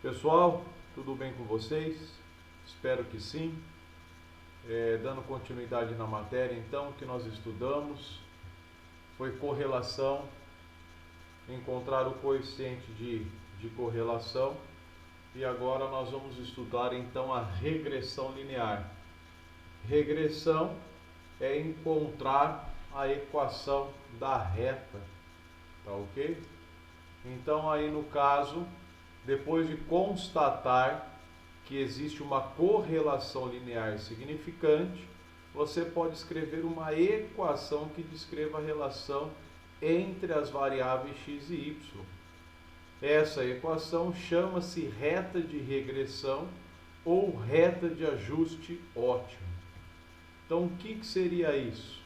Pessoal, tudo bem com vocês? Espero que sim. Dando continuidade na matéria, então, que nós estudamos foi correlação, encontrar o coeficiente de correlação, e agora nós vamos estudar então a regressão linear. Regressão é encontrar a equação da reta, tá ok? Então aí no caso, depois de constatar que existe uma correlação linear significante, você pode escrever uma equação que descreva a relação entre as variáveis x e y. Essa equação chama-se reta de regressão ou reta de ajuste ótimo. Então, o que seria isso?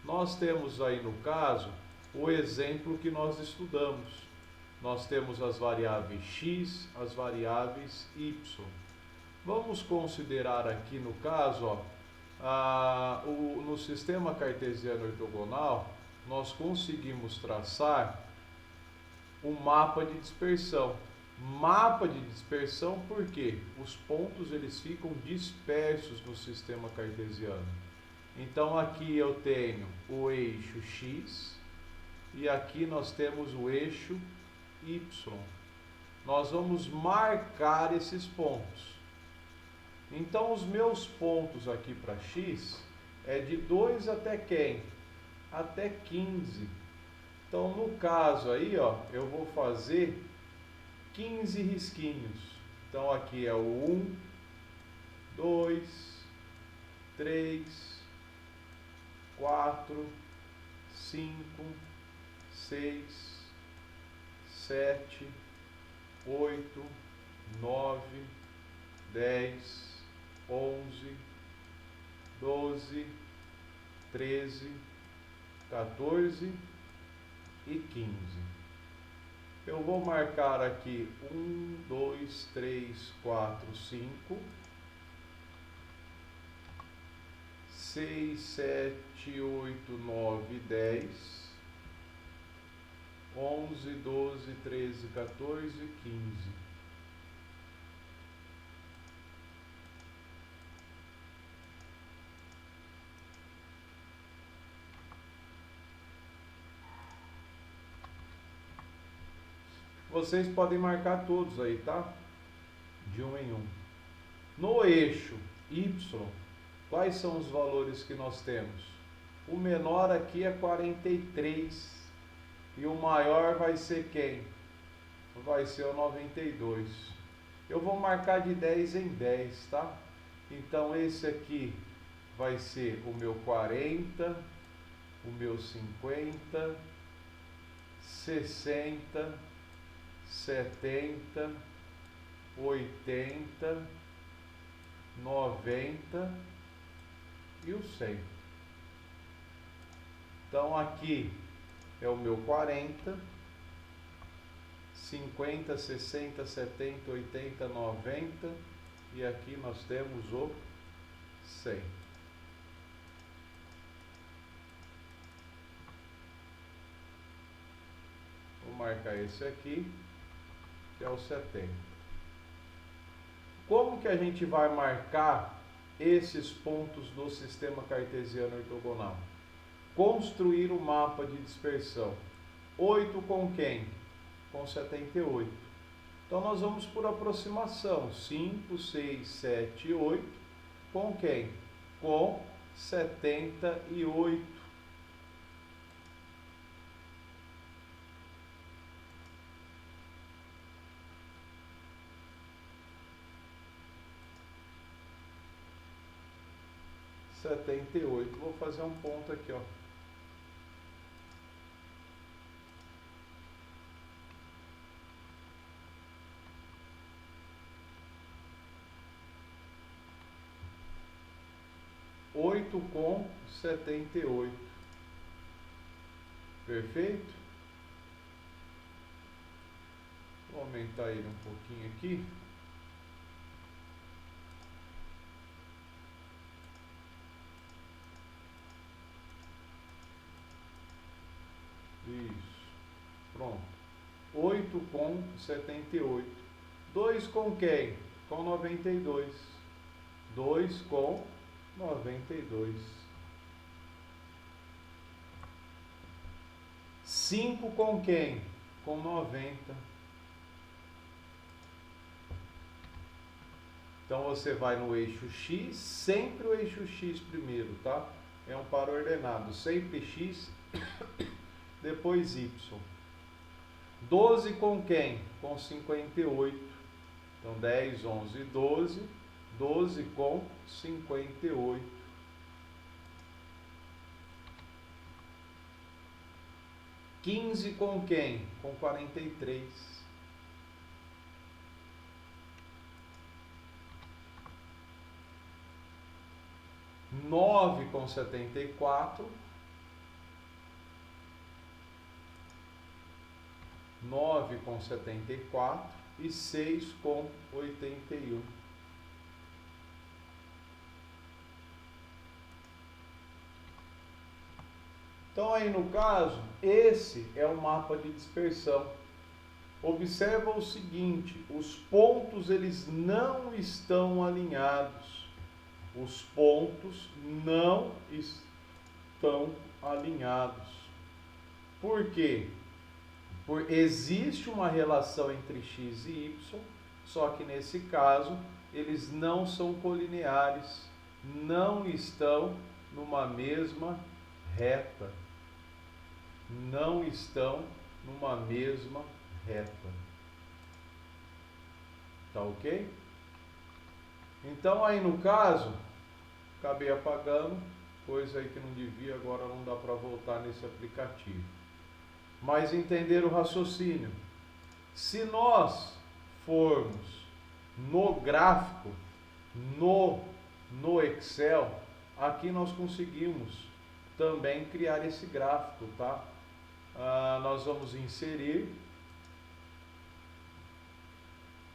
Nós temos aí no caso o exemplo que nós estudamos. Nós temos as variáveis x, as variáveis y. Vamos considerar aqui no caso, no sistema cartesiano ortogonal, nós conseguimos traçar um mapa de dispersão. Mapa de dispersão porque os pontos eles ficam dispersos no sistema cartesiano. Então aqui eu tenho o eixo x e aqui nós temos o eixo y. Nós vamos marcar esses pontos. Então os meus pontos aqui para x é de 2 até quem? Até 15. Então no caso aí, ó, eu vou fazer 15 risquinhos. Então aqui é o 1, 2, 3, 4, 5, 6, 7, 8, 9, 10, 11, 12, 13, 14 e 15. Eu vou marcar aqui 1, 2, 3, 4, 5, 6, 7, 8, 9, 10, 11, 12, 13, 14 e 15. Vocês podem marcar todos aí, tá? De um em um. No eixo Y, quais são os valores que nós temos? O menor aqui é 43. E o maior vai ser quem? Vai ser o 92. Eu vou marcar de 10 em 10, tá? Então esse aqui vai ser o meu 40, o meu 50, 60, 70, 80, 90 e o 100. Então aqui é o meu 40, 50, 60, 70, 80, 90 e aqui nós temos o 100. Vou marcar esse aqui, que é o 70. Como que a gente vai marcar esses pontos do sistema cartesiano ortogonal? Construir o mapa de dispersão. 8 com quem? Com 78. Então nós vamos por aproximação. 5, 6, 7, 8. Com quem? Com 78. Vou fazer um ponto aqui, ó. Oito com 78. Perfeito? Vou aumentar ele um pouquinho aqui. Isso. Pronto. 8 com 78. 2 com quem? Com 92. 2 com 92. 5 com quem? Com 90. Então você vai no eixo X, sempre o eixo X primeiro, tá? É um par ordenado, sempre X, depois Y. 12 com quem? Com 58. Então 10, 11, 12. 12 com 58. 15 com quem? Com 43. 9 com 74. 9 com 74 e 6 com 81. Então aí no caso, esse é o mapa de dispersão. Observa o seguinte, os pontos eles não estão alinhados. Os pontos não estão alinhados. Por quê? Existe uma relação entre x e y, só que nesse caso eles não são colineares, não estão numa mesma reta. Não estão numa mesma reta. Tá ok? Então aí no caso, acabei apagando, coisa aí que não devia, agora não dá para voltar nesse aplicativo. Mas entender o raciocínio. Se nós formos no gráfico, no Excel, aqui nós conseguimos também criar esse gráfico, tá? Nós vamos inserir,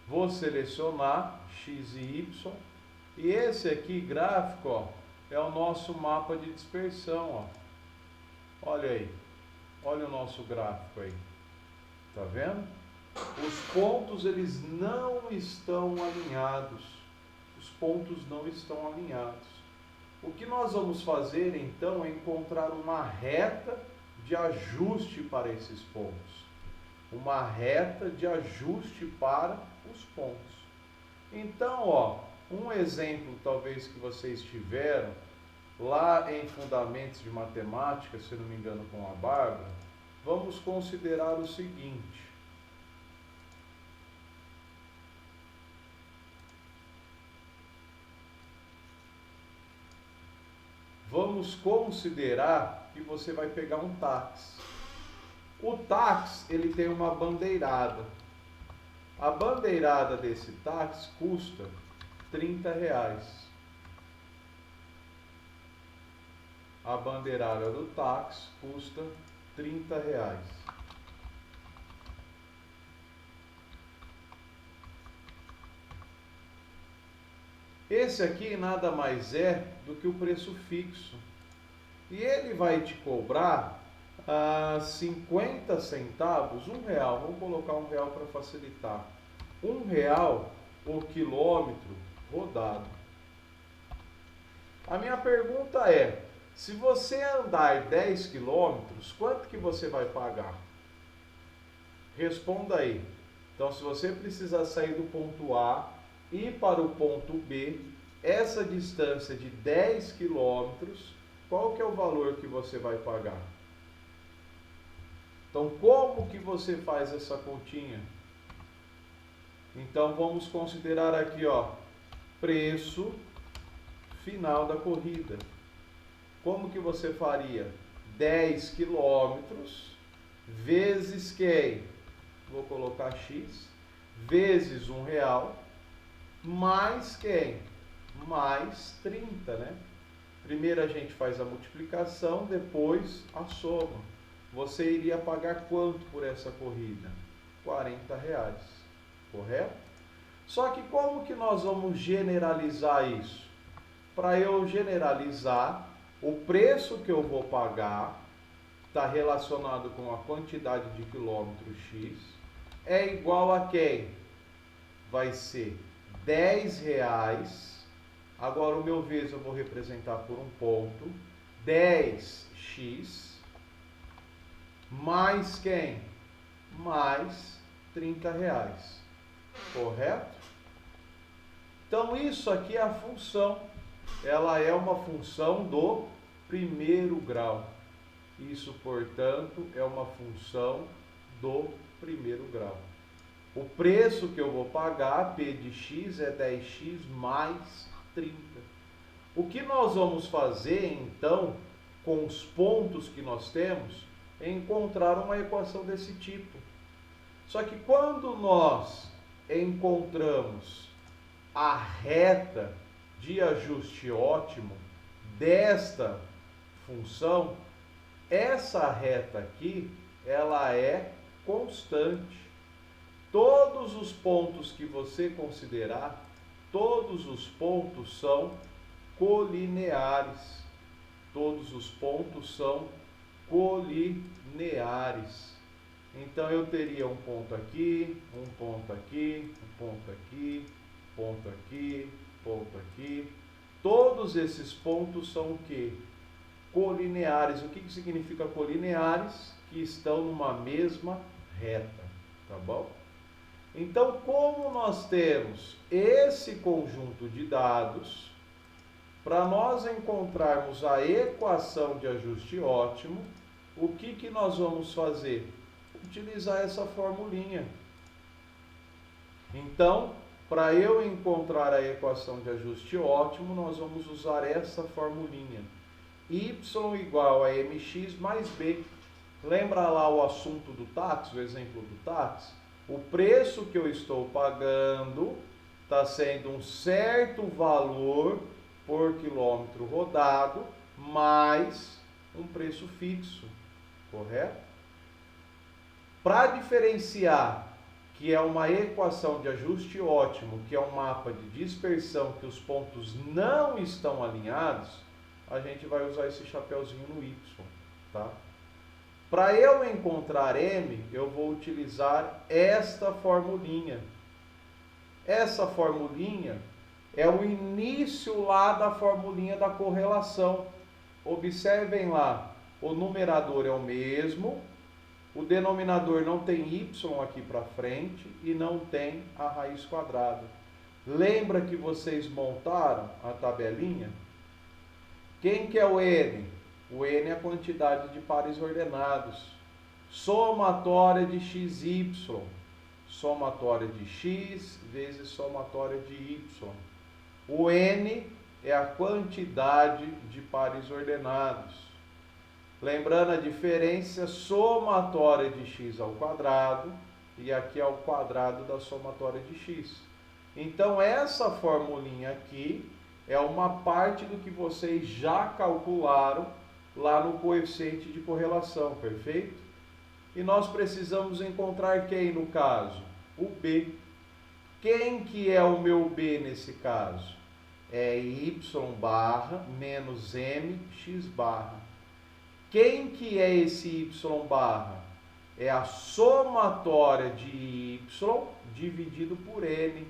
vou selecionar X e Y, e esse aqui, gráfico, ó, é o nosso mapa de dispersão, ó. Olha aí. Olha o nosso gráfico aí, tá vendo? Os pontos eles não estão alinhados, os pontos não estão alinhados. O que nós vamos fazer então é encontrar uma reta de ajuste para esses pontos, uma reta de ajuste para os pontos. Então, ó, um exemplo talvez que vocês tiveram lá em Fundamentos de Matemática, se não me engano, com a Bárbara, vamos considerar o seguinte. Vamos considerar que você vai pegar um táxi. O táxi, ele tem uma bandeirada. A bandeirada desse táxi custa R$30. A bandeirada do táxi custa R$30. Esse aqui nada mais é do que o preço fixo. E ele vai te cobrar 50 centavos, R$1. Vamos colocar R$1 para facilitar. R$1 o quilômetro rodado. A minha pergunta é, se você andar 10 quilômetros, quanto que você vai pagar? Responda aí. Então, se você precisar sair do ponto A e ir para o ponto B, essa distância de 10 quilômetros, qual que é o valor que você vai pagar? Então, como que você faz essa continha? Então, vamos considerar aqui, ó, preço final da corrida. Como que você faria? 10 quilômetros vezes quem? Vou colocar X, vezes R$1, mais quem? Mais 30, né? Primeiro a gente faz a multiplicação, depois a soma. Você iria pagar quanto por essa corrida? R$40, correto? Só que como que nós vamos generalizar isso? Para eu generalizar, o preço que eu vou pagar está relacionado com a quantidade de quilômetros X, é igual a quem? vai ser R$10. Agora o meu vezes eu vou representar por um ponto. 10x mais quem? Mais R$30. Correto? Então isso aqui é a função. Ela é uma função do primeiro grau. Isso, portanto, é uma função do primeiro grau. O preço que eu vou pagar, P de x, é 10x mais 30. O que nós vamos fazer, então, com os pontos que nós temos, é encontrar uma equação desse tipo. Só que quando nós encontramos a reta de ajuste ótimo desta função, essa reta aqui, ela é constante. Todos os pontos que você considerar, todos os pontos são colineares. Todos os pontos são colineares. Então eu teria um ponto aqui, um ponto aqui, um ponto aqui, ponto aqui, ponto aqui. Todos esses pontos são o quê? Colineares. O que significa colineares? Que estão numa mesma reta, tá bom? Então, como nós temos esse conjunto de dados, para nós encontrarmos a equação de ajuste ótimo, o que nós vamos fazer? Utilizar essa formulinha. Então, para eu encontrar a equação de ajuste ótimo, nós vamos usar essa formulinha. Y igual a mx mais b. Lembra lá o assunto do táxi, o exemplo do táxi? O preço que eu estou pagando está sendo um certo valor por quilômetro rodado, mais um preço fixo, correto? Para diferenciar que é uma equação de ajuste ótimo, que é um mapa de dispersão, que os pontos não estão alinhados, a gente vai usar esse chapeuzinho no Y, tá? Para eu encontrar M, eu vou utilizar esta formulinha. Essa formulinha é o início lá da formulinha da correlação. Observem lá, o numerador é o mesmo, o denominador não tem Y aqui para frente e não tem a raiz quadrada. Lembra que vocês montaram a tabelinha? Quem que é o N? O N é a quantidade de pares ordenados. Somatória de XY. Somatória de X vezes somatória de Y. O N é a quantidade de pares ordenados. Lembrando a diferença, somatória de x ao quadrado, e aqui é o quadrado da somatória de x. Então, essa formulinha aqui é uma parte do que vocês já calcularam lá no coeficiente de correlação, perfeito? E nós precisamos encontrar quem no caso? O B. Quem que é o meu B nesse caso? É y barra menos mx barra. Quem que é esse y barra? É a somatória de y dividido por n.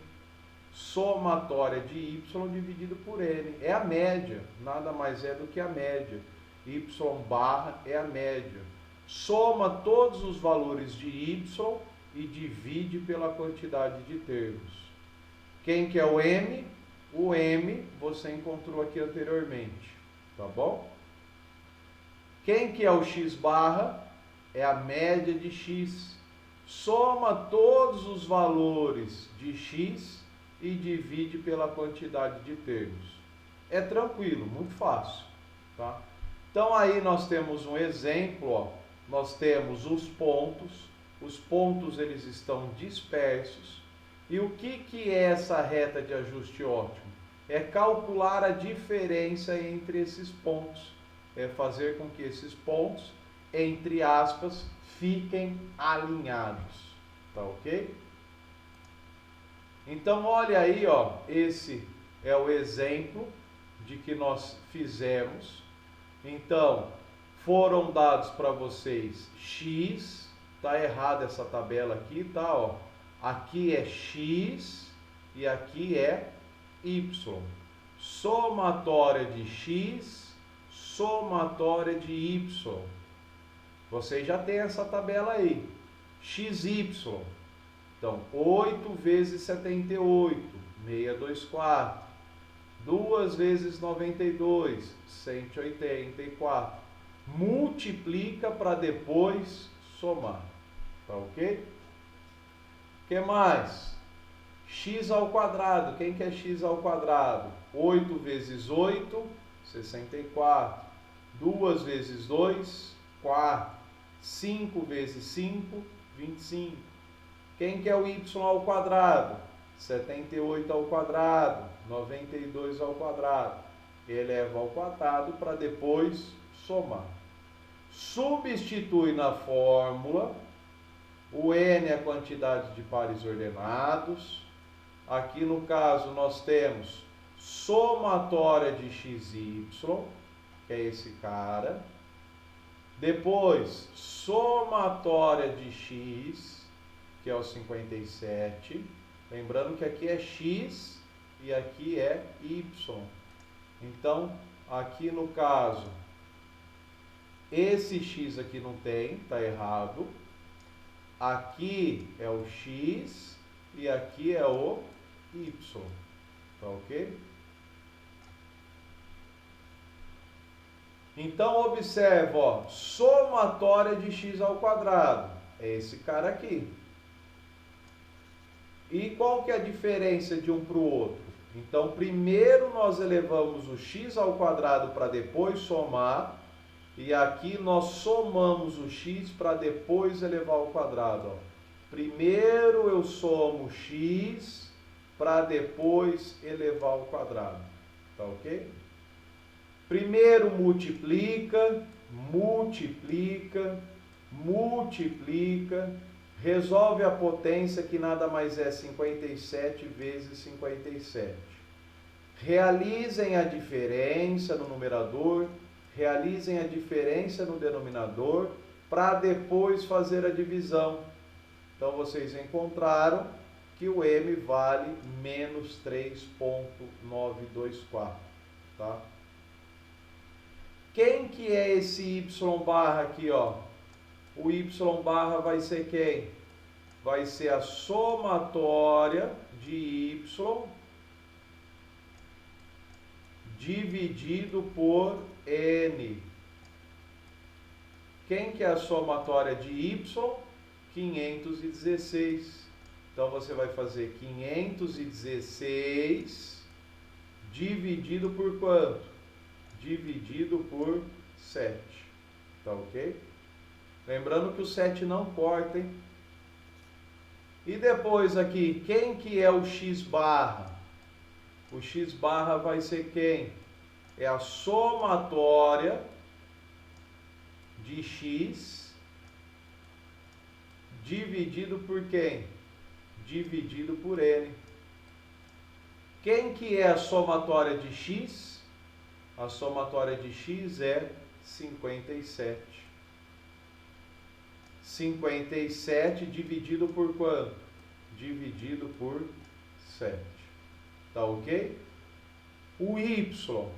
Somatória de y dividido por n. É a média, nada mais é do que a média. Y barra é a média. Soma todos os valores de y e divide pela quantidade de termos. Quem que é o m? O m você encontrou aqui anteriormente, tá bom? Quem que é o x barra? É a média de x. Soma todos os valores de x e divide pela quantidade de termos. É tranquilo, muito fácil, tá? Então aí nós temos um exemplo, ó. Nós temos os pontos eles estão dispersos. E o que é essa reta de ajuste ótimo? É calcular a diferença entre esses pontos. É fazer com que esses pontos, entre aspas, fiquem alinhados, tá ok? Então, olha aí, ó, esse é o exemplo de que nós fizemos. Então, foram dados para vocês x, tá errada essa tabela aqui, tá, ó, Aqui é x e aqui é y. Somatória de x, somatória de y. Vocês já têm essa tabela aí. XY. Então, 8 vezes 78, 624. 2 vezes 92, 184. Multiplica para depois somar. Tá ok? O que mais? X ao quadrado. Quem quer x ao quadrado? 8 vezes 8, 64. 2 vezes 2, 4. 5 vezes 5, 25. Quem quer o y ao quadrado? 78 ao quadrado, 92 ao quadrado. Eleva ao quadrado para depois somar. Substitui na fórmula. O n é a quantidade de pares ordenados. Aqui no caso nós temos somatória de xy, que é esse cara. Depois, somatória de x, que é o 57. Lembrando que aqui é x e aqui é y. Então, aqui no caso, esse x aqui não tem, está errado. Aqui é o x e aqui é o y. Tá ok? Então, observa, ó, somatória de x ao quadrado. É esse cara aqui. E qual que é a diferença de um para o outro? Então, primeiro nós elevamos o x ao quadrado para depois somar. E aqui nós somamos o x para depois elevar ao quadrado. Ó. Primeiro eu somo x para depois elevar ao quadrado. Tá ok? Primeiro multiplica, multiplica, multiplica, resolve a potência que nada mais é 57 vezes 57. Realizem a diferença no numerador, realizem a diferença no denominador, para depois fazer a divisão. Então vocês encontraram que o m vale menos 3,924, tá? Quem que é esse y barra aqui, ó? O y barra vai ser quem? Vai ser a somatória de y dividido por n. Quem que é a somatória de y? 516. Então você vai fazer 516 dividido por quanto? Dividido por 7. Tá ok? Lembrando que o 7 não corta, hein? E depois aqui, quem que é o x barra? O x barra vai ser quem? É a somatória de x dividido por quem? Dividido por n. Quem que é a somatória de x? A somatória de x é 57. 57 dividido por quanto? Dividido por 7. Tá ok? O y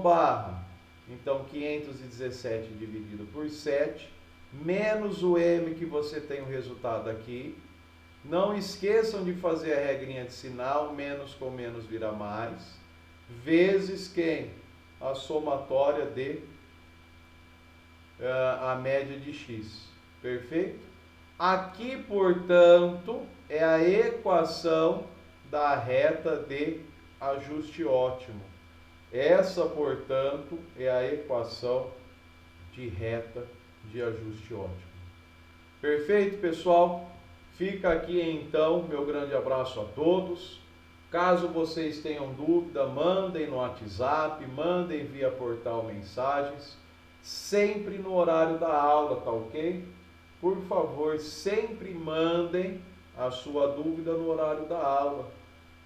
barra, então 517 dividido por 7, menos o m que você tem o resultado aqui. Não esqueçam de fazer a regrinha de sinal, menos com menos vira mais, vezes quem? A somatória de a média de x. Perfeito? Aqui, portanto, é a equação da reta de ajuste ótimo. Essa, portanto, é a equação de reta de ajuste ótimo. Perfeito, pessoal? Fica aqui, então, meu grande abraço a todos. Caso vocês tenham dúvida, mandem no WhatsApp, mandem via portal mensagens, sempre no horário da aula, tá ok? Por favor, sempre mandem a sua dúvida no horário da aula.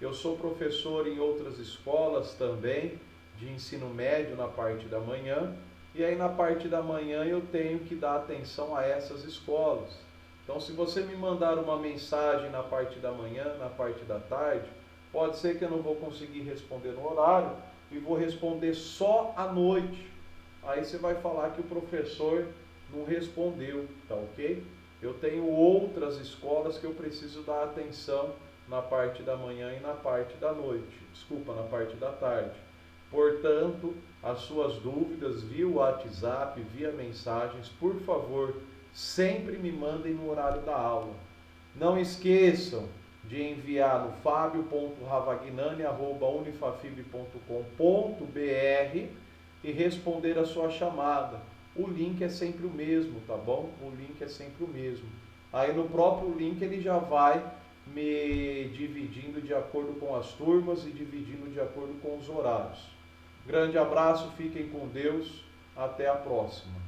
Eu sou professor em outras escolas também, de ensino médio na parte da manhã, e aí na parte da manhã eu tenho que dar atenção a essas escolas. Então, se você me mandar uma mensagem na parte da manhã, na parte da tarde, pode ser que eu não vou conseguir responder no horário e vou responder só à noite. Aí você vai falar que o professor não respondeu, tá ok? Eu tenho outras escolas que eu preciso dar atenção na parte da manhã e na parte da noite. Desculpa, na parte da tarde. Portanto, as suas dúvidas via WhatsApp, via mensagens, por favor, sempre me mandem no horário da aula. Não esqueçam de enviar no fabio.ravagnani@unifafib.com.br e responder a sua chamada. O link é sempre o mesmo, tá bom? O link é sempre o mesmo. Aí no próprio link ele já vai me dividindo de acordo com as turmas e dividindo de acordo com os horários. Grande abraço, fiquem com Deus, até a próxima.